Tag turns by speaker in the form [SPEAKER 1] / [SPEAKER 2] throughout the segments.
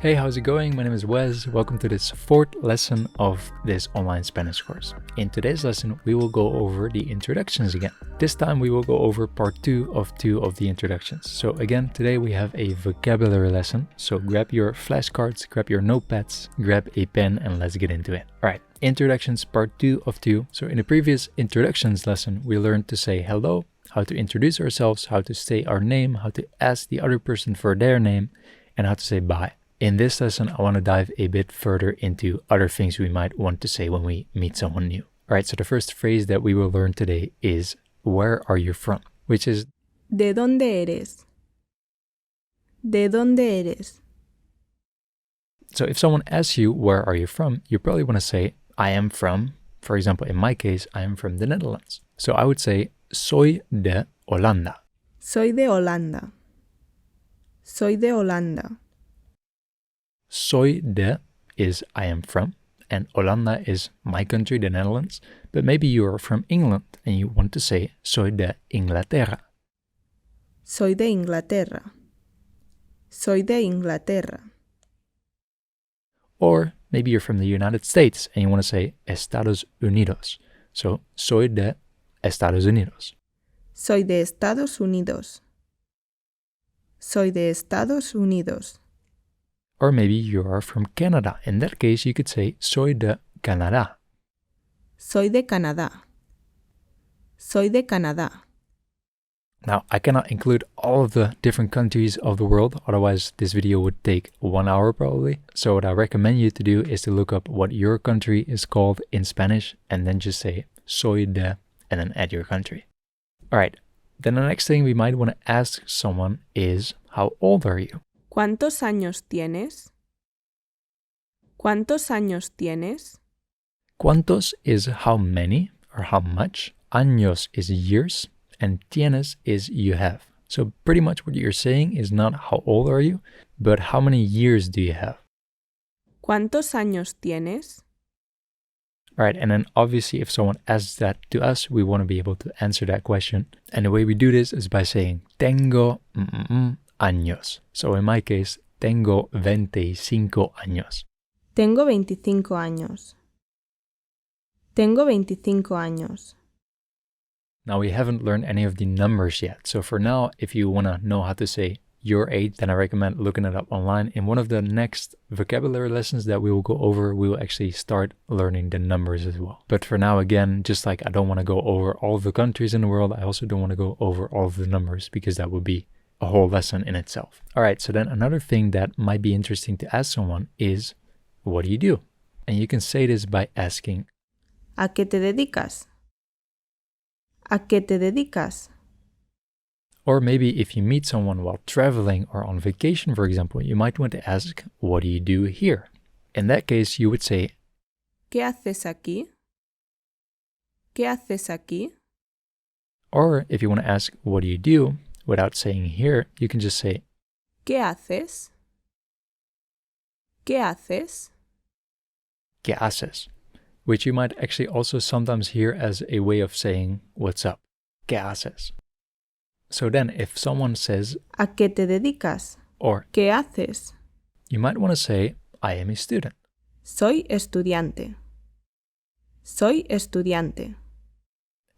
[SPEAKER 1] Hey, how's it going? My name is Wes. Welcome to this fourth lesson of this online Spanish course. In today's lesson, we will go over the introductions again. This time we will go over part 2 of the introductions. So again, today we have a vocabulary lesson. So grab your flashcards, grab your notepads, grab a pen, and let's get into it. All right, introductions part 2 of 2. So in the previous introductions lesson, we learned to say hello, how to introduce ourselves, how to say our name, how to ask the other person for their name, and how to say bye. In this lesson, I want to dive a bit further into other things we might want to say when we meet someone new. All right, so the first phrase that we will learn today is, where are you from? Which is,
[SPEAKER 2] ¿De dónde eres? ¿De dónde eres?
[SPEAKER 1] so if someone asks you, where are you from? You probably want to say, I am from, for example, in my case, I am from the Netherlands. So I would say, soy de Holanda.
[SPEAKER 2] Soy de Holanda. Soy de Holanda.
[SPEAKER 1] Soy de is I am from, and Holanda is my country, the Netherlands. But maybe you are from England and you want to say soy de Inglaterra.
[SPEAKER 2] Soy de Inglaterra. Soy de Inglaterra.
[SPEAKER 1] Or maybe you're from the United States and you want to say Estados Unidos. So soy de Estados Unidos.
[SPEAKER 2] Soy de Estados Unidos. Soy de Estados Unidos.
[SPEAKER 1] Or maybe you are from Canada. In that case, you could say soy de Canadá.
[SPEAKER 2] Soy de Canadá. Soy de Canadá.
[SPEAKER 1] Now, I cannot include all of the different countries of the world, otherwise this video would take 1 hour probably. So what I recommend you to do is to look up what your country is called in Spanish and then just say soy de and then add your country. All right, then the next thing we might want to ask someone is, how old are you?
[SPEAKER 2] ¿Cuántos años tienes? ¿Cuántos años tienes?
[SPEAKER 1] ¿Cuántos is how many or how much. Años is years. And tienes is you have. So pretty much what you're saying is not how old are you, but how many years do you have?
[SPEAKER 2] ¿Cuántos años tienes?
[SPEAKER 1] All right, and then obviously if someone asks that to us, we want to be able to answer that question. And the way we do this is by saying, tengo años. So in my case, tengo 25 años.
[SPEAKER 2] Tengo 25 años. Tengo 25 años.
[SPEAKER 1] Now we haven't learned any of the numbers yet. So for now, if you want to know how to say your age, then I recommend looking it up online. In one of the next vocabulary lessons that we will go over, we will actually start learning the numbers as well. But for now, again, just like I don't want to go over all of the countries in the world, I also don't want to go over all of the numbers because that would be a whole lesson in itself. All right, so then another thing that might be interesting to ask someone is, what do you do? And you can say this by asking,
[SPEAKER 2] ¿A qué te dedicas? ¿A qué te dedicas?
[SPEAKER 1] Or maybe if you meet someone while traveling or on vacation, for example, you might want to ask, what do you do here? In that case, you would say,
[SPEAKER 2] ¿Qué haces aquí? ¿Qué haces aquí?
[SPEAKER 1] or if you want to ask, what do you do? Without saying here, you can just say,
[SPEAKER 2] ¿Qué haces? ¿Qué haces?
[SPEAKER 1] ¿Qué haces? Which you might actually also sometimes hear as a way of saying, what's up? ¿Qué haces? So then if someone says,
[SPEAKER 2] ¿A qué te dedicas?
[SPEAKER 1] or
[SPEAKER 2] ¿Qué haces?
[SPEAKER 1] you might want to say, I am a student.
[SPEAKER 2] Soy estudiante. Soy estudiante.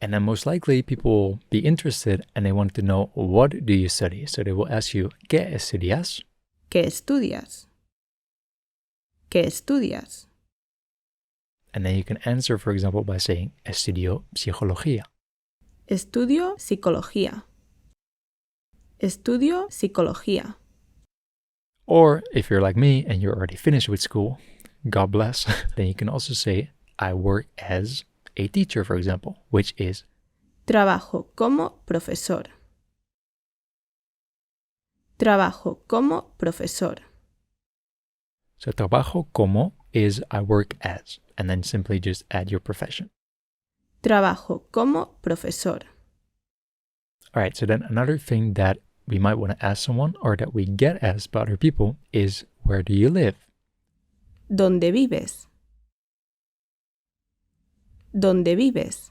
[SPEAKER 1] And then most likely people will be interested and they want to know, what do you study? So they will ask you, ¿Qué estudias?
[SPEAKER 2] ¿Qué estudias? ¿Qué estudias?
[SPEAKER 1] And then you can answer, for example, by saying, estudio psicología.
[SPEAKER 2] Estudio psicología. Estudio psicología.
[SPEAKER 1] Or if you're like me and you're already finished with school, God bless, then you can also say, I work as a teacher, for example, which is,
[SPEAKER 2] Trabajo como profesor. Trabajo como profesor.
[SPEAKER 1] so trabajo como is I work as, and then simply just add your profession.
[SPEAKER 2] Trabajo como profesor.
[SPEAKER 1] All right, so then another thing that we might want to ask someone or that we get asked by other people is, where do you live?
[SPEAKER 2] ¿Dónde vives? ¿Dónde vives?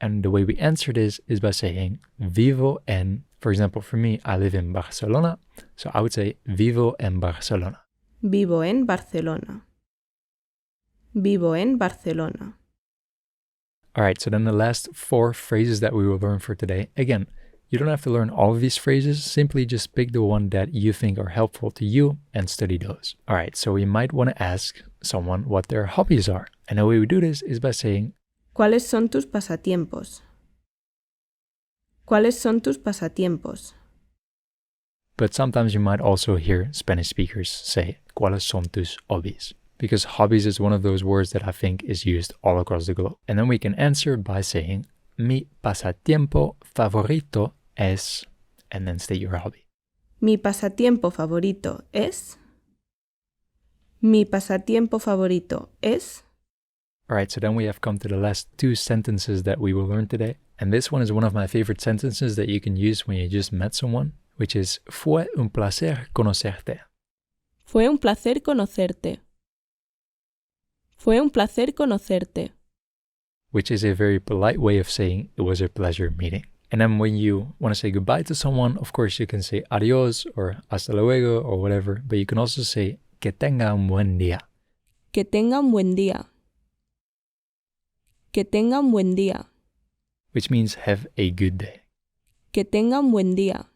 [SPEAKER 1] And the way we answer this is by saying, vivo en For example, for me, I live in Barcelona, so I would say vivo en Barcelona.
[SPEAKER 2] Vivo en Barcelona. Vivo en Barcelona.
[SPEAKER 1] All right, so then the last 4 phrases that we will learn for today. Again, you don't have to learn all of these phrases, simply just pick the one that you think are helpful to you and study those. All right, so we might want to ask someone what their hobbies are. And the way we do this is by saying,
[SPEAKER 2] ¿Cuáles son tus pasatiempos? ¿Cuáles son tus pasatiempos?
[SPEAKER 1] but sometimes you might also hear Spanish speakers say, ¿Cuáles son tus hobbies? Because hobbies is one of those words that I think is used all across the globe. And then we can answer by saying, Mi pasatiempo favorito es, and then state your hobby.
[SPEAKER 2] Mi pasatiempo favorito es. Mi pasatiempo favorito es.
[SPEAKER 1] All right, so then we have come to the last 2 sentences that we will learn today. And this one is one of my favorite sentences that you can use when you just met someone, which is, Fue un placer conocerte.
[SPEAKER 2] Fue un placer conocerte. Fue un placer conocerte.
[SPEAKER 1] Which is a very polite way of saying it was a pleasure meeting. And then when you want to say goodbye to someone, of course you can say adios or hasta luego or whatever, but you can also say que tenga un buen día.
[SPEAKER 2] Que tenga un buen día. Que tenga un buen día.
[SPEAKER 1] Which means have a good day.
[SPEAKER 2] Que tenga un buen día.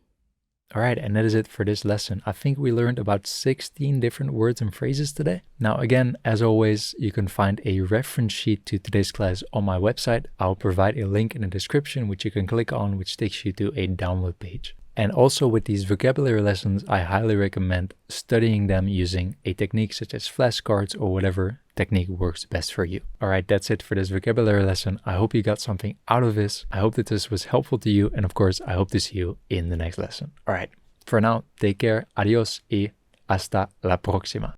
[SPEAKER 1] All right, and that is it for this lesson. I think we learned about 16 different words and phrases today. Now, again, as always, you can find a reference sheet to today's class on my website. I'll provide a link in the description, which you can click on, which takes you to a download page. And also with these vocabulary lessons, I highly recommend studying them using a technique such as flashcards or whatever technique works best for you. All right, that's it for this vocabulary lesson. I hope you got something out of this. I hope that this was helpful to you. And of course, I hope to see you in the next lesson. All right, for now, take care. Adios y hasta la próxima.